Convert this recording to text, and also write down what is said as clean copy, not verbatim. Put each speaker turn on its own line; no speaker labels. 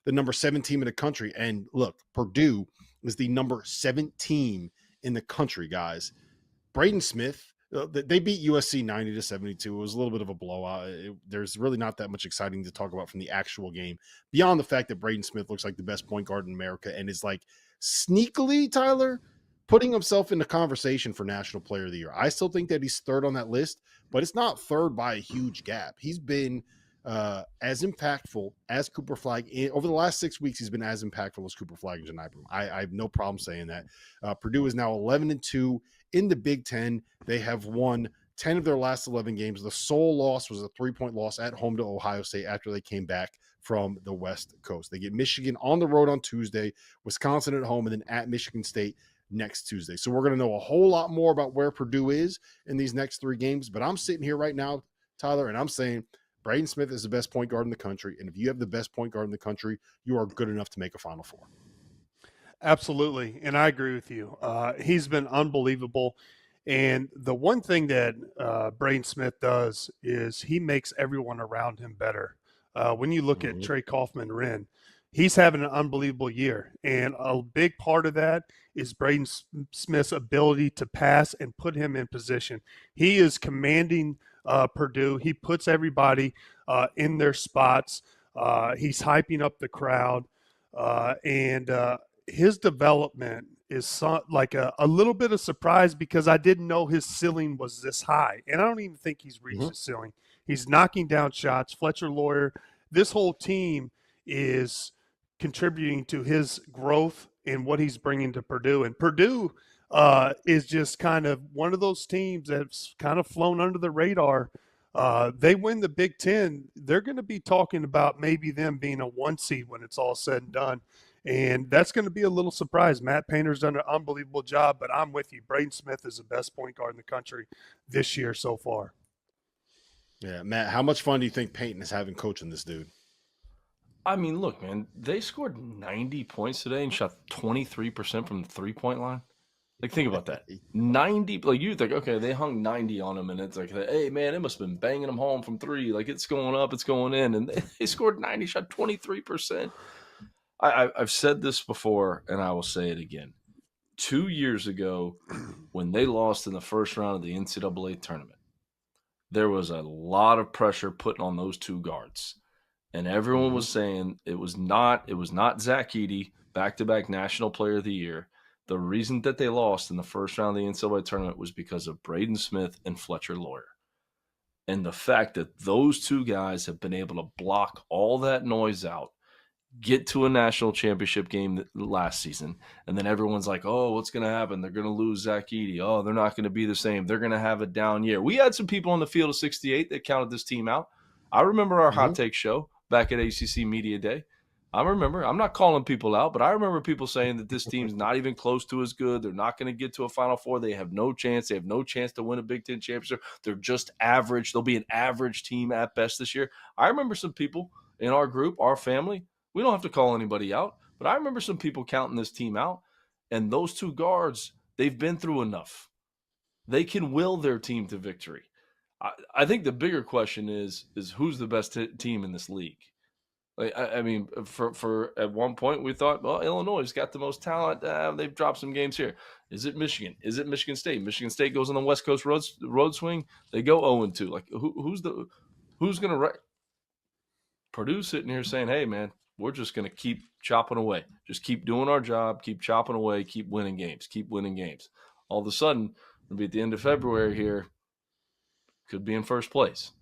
the number 7 team in the country. And look, Purdue is the number 7 team in the country, guys. Braden Smith, they beat USC 90-72. It was a little bit of a blowout. There's really not that much exciting to talk about from the actual game beyond the fact that Braden Smith looks like the best point guard in America and is like sneakily, Tyler, putting himself in the conversation for National Player of the Year. I still think that he's third on that list, but it's not third by a huge gap. He's been as impactful as Cooper Flagg. Over the last 6 weeks, he's been as impactful as Cooper Flagg and John Ibram. I have no problem saying that. Purdue is now 11-2 in the Big Ten. They have won 10 of their last 11 games. The sole loss was a 3-point loss at home to Ohio State after they came back from the West Coast. They get Michigan on the road on Tuesday, Wisconsin at home, and then at Michigan State next Tuesday. So we're going to know a whole lot more about where Purdue is in these next 3 games. But I'm sitting here right now, Tyler, and I'm saying Braden Smith is the best point guard in the country. And if you have the best point guard in the country, you are good enough to make a Final Four.
Absolutely. And I agree with you. He's been unbelievable. And the one thing that Braden Smith does is he makes everyone around him better. When you look at Trey Kaufman-Renn, he's having an unbelievable year. And a big part of that is Braden Smith's ability to pass and put him in position. He is commanding Purdue. He puts everybody in their spots. He's hyping up the crowd. And his development is like a little bit of surprise because I didn't know his ceiling was this high. And I don't even think he's reached his ceiling. He's knocking down shots. Fletcher Lawyer, this whole team is contributing to his growth and what he's bringing to Purdue. And Purdue is just kind of one of those teams that's kind of flown under the radar. They win the Big Ten, they're going to be talking about maybe them being a 1 seed when it's all said and done. And that's going to be a little surprise. Matt Painter's done an unbelievable job, but I'm with you. Braden Smith is the best point guard in the country this year so far.
Yeah, Matt, how much fun do you think Payton is having coaching this dude?
I mean, look, man, they scored 90 points today and shot 23% from the 3-point line. Like, think about that. 90, like, you think, okay, they hung 90 on him, and it's like, hey, man, it must have been banging them home from 3. Like, it's going up, it's going in. And they scored 90, shot 23%. I've said this before, and I will say it again. 2 years ago, when they lost in the first round of the NCAA tournament, there was a lot of pressure put on those 2 guards. And everyone was saying it was not Zach Edey, back-to-back National Player of the Year. The reason that they lost in the first round of the NCAA tournament was because of Braden Smith and Fletcher Lawyer. And the fact that those 2 guys have been able to block all that noise out, get to a national championship game last season, and then everyone's like, oh, what's going to happen? They're going to lose Zach Edey. Oh, they're not going to be the same. They're going to have a down year. We had some people on the field of 68 that counted this team out. I remember our Hot Take show back at ACC Media Day. I remember. I'm not calling people out, but I remember people saying that this team's not even close to as good. They're not going to get to a Final Four. They have no chance. They have no chance to win a Big Ten championship. They're just average. They'll be an average team at best this year. I remember some people in our group, our family, we don't have to call anybody out, but I remember some people counting this team out, and those 2 guards, they've been through enough. They can will their team to victory. I think the bigger question is who's the best team in this league? Like, I mean, for at one point we thought, well, Illinois has got the most talent. They've dropped some games here. Is it Michigan? Is it Michigan State? Michigan State goes on the West Coast road swing. They go 0-2. Like, who's going to – Purdue's sitting here saying, hey, man, we're just going to keep chopping away. Just keep doing our job, keep chopping away, keep winning games. All of a sudden, we'll be at the end of February here, could be in first place.